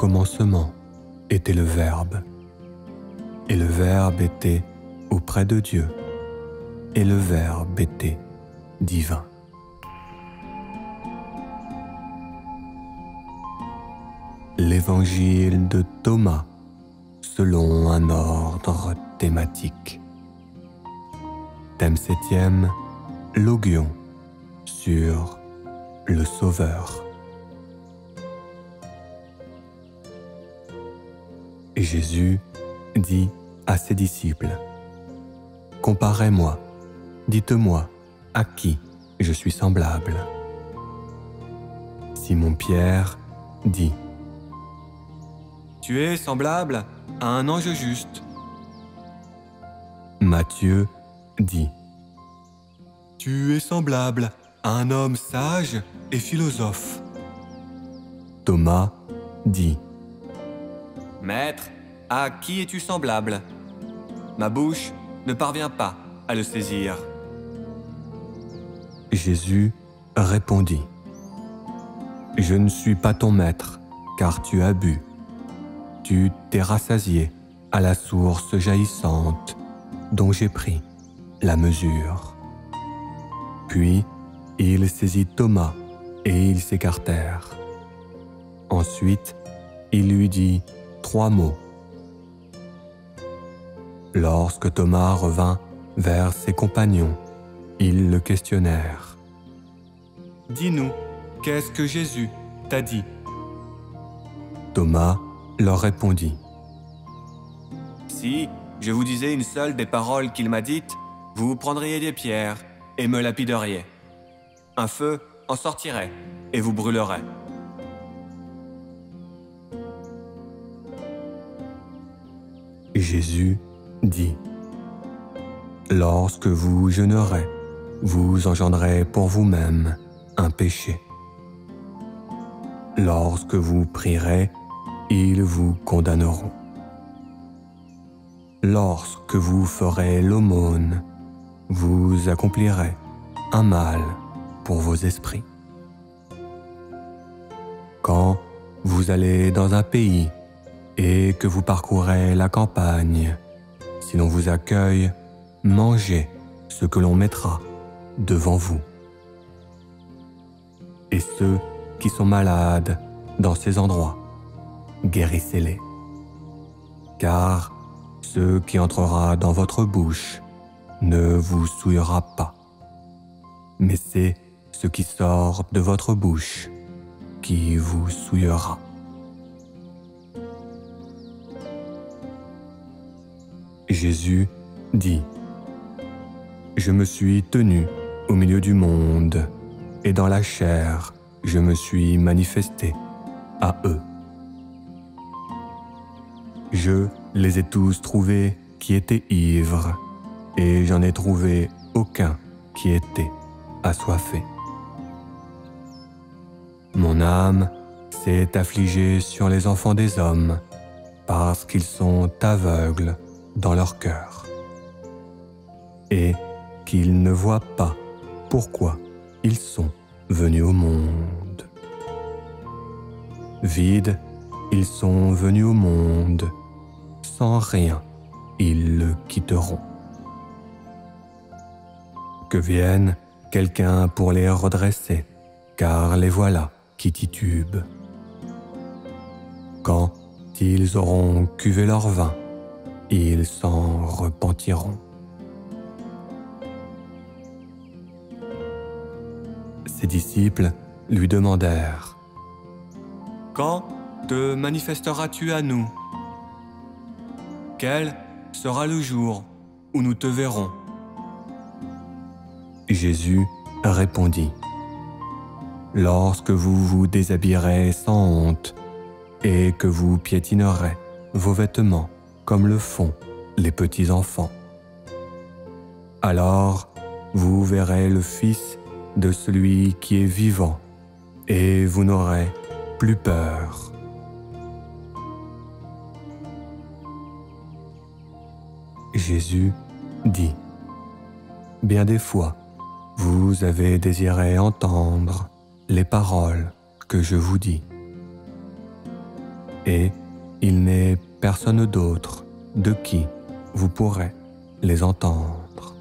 commencement était le Verbe, et le Verbe était auprès de Dieu, et le Verbe était divin. L'Évangile de Thomas selon un ordre thématique. Thème 7e, Logion sur le Sauveur. Jésus dit à ses disciples: « Comparez-moi, dites-moi à qui je suis semblable. » Simon-Pierre dit: « Tu es semblable à un ange juste. » Matthieu dit: « Tu es semblable à un homme sage et philosophe. » Thomas dit: « Maître, à qui es-tu semblable? Ma bouche ne parvient pas à le saisir. » Jésus répondit: « Je ne suis pas ton maître, car tu as bu. Tu t'es rassasié à la source jaillissante dont j'ai pris la mesure. » Puis il saisit Thomas et ils s'écartèrent. Ensuite, il lui dit 3 mots. Lorsque Thomas revint vers ses compagnons, ils le questionnèrent. « Dis-nous, qu'est-ce que Jésus t'a dit ?» Thomas leur répondit: « Si je vous disais une seule des paroles qu'il m'a dites, vous prendriez des pierres et me lapideriez. Un feu en sortirait et vous brûlerait. » Jésus dit: « Lorsque vous jeûnerez, vous engendrez pour vous-même un péché. Lorsque vous prierez, ils vous condamneront. Lorsque vous ferez l'aumône, vous accomplirez un mal pour vos esprits. Quand vous allez dans un pays et que vous parcourez la campagne, si l'on vous accueille, mangez ce que l'on mettra devant vous. Et ceux qui sont malades dans ces endroits, guérissez-les. Car ce qui entrera dans votre bouche ne vous souillera pas, mais c'est ce qui sort de votre bouche qui vous souillera. » Jésus dit: « Je me suis tenu au milieu du monde, et dans la chair, je me suis manifesté à eux. Je les ai tous trouvés qui étaient ivres, et j'en ai trouvé aucun qui était assoiffé. Mon âme s'est affligée sur les enfants des hommes, parce qu'ils sont aveugles dans leur cœur, et qu'ils ne voient pas pourquoi ils sont venus au monde. Vides, ils sont venus au monde, sans rien, ils le quitteront. Que vienne quelqu'un pour les redresser, car les voilà qui titubent. Quand ils auront cuvé leur vin, ils s'en repentiront. » Ses disciples lui demandèrent: « Quand te manifesteras-tu à nous? Quel sera le jour où nous te verrons? » Jésus répondit: « Lorsque vous vous déshabillerez sans honte et que vous piétinerez vos vêtements comme le font les petits enfants, alors vous verrez le Fils de celui qui est vivant et vous n'aurez plus peur. » Jésus dit: « Bien des fois, vous avez désiré entendre les paroles que je vous dis. et il n'est personne d'autre de qui vous pourrez les entendre.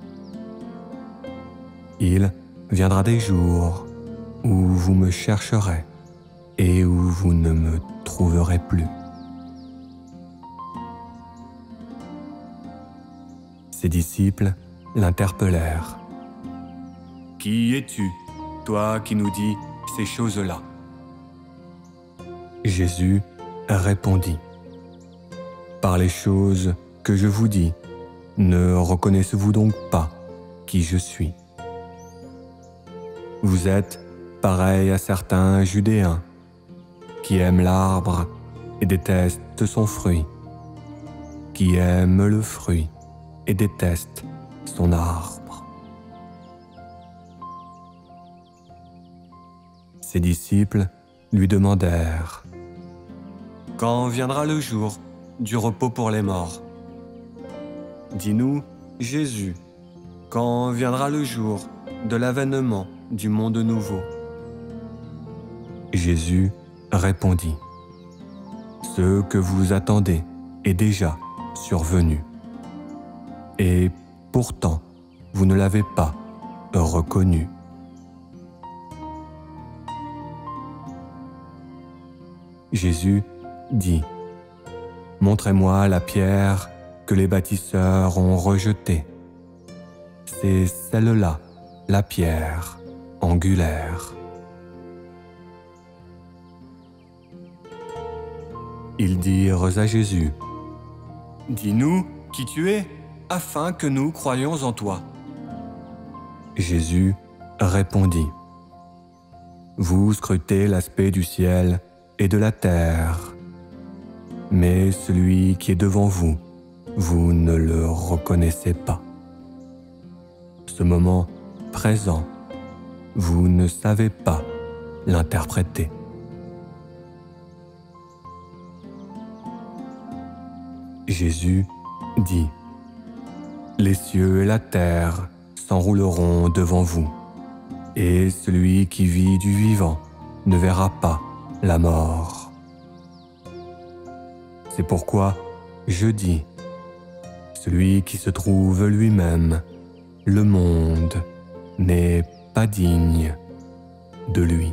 Il viendra des jours où vous me chercherez et où vous ne me trouverez plus. Ses disciples l'interpellèrent. « Qui es-tu, toi qui nous dis ces choses-là » Jésus répondit. « Par les choses que je vous dis, ne reconnaissez-vous donc pas qui je suis? Vous êtes pareil à certains Judéens qui aiment l'arbre et détestent son fruit, qui aiment le fruit et détestent son arbre. » Ses disciples lui demandèrent : « Quand viendra le jour du repos pour les morts ? Dis-nous, Jésus, quand viendra le jour de l'avènement du monde nouveau ? » Jésus répondit : « Ce que vous attendez est déjà survenu. Et pourtant, vous ne l'avez pas reconnu. » Jésus dit : « Montrez-moi la pierre que les bâtisseurs ont rejetée. C'est celle-là, la pierre angulaire. » Ils dirent à Jésus : « Dis-nous qui tu es, afin que nous croyions en toi. » Jésus répondit : « Vous scrutez l'aspect du ciel et de la terre, mais celui qui est devant vous, vous ne le reconnaissez pas. Ce moment présent, vous ne savez pas l'interpréter. » Jésus dit : « Les cieux et la terre s'enrouleront devant vous, et celui qui vit du vivant ne verra pas la mort. C'est pourquoi je dis, celui qui se trouve lui-même, le monde n'est pas digne de lui. »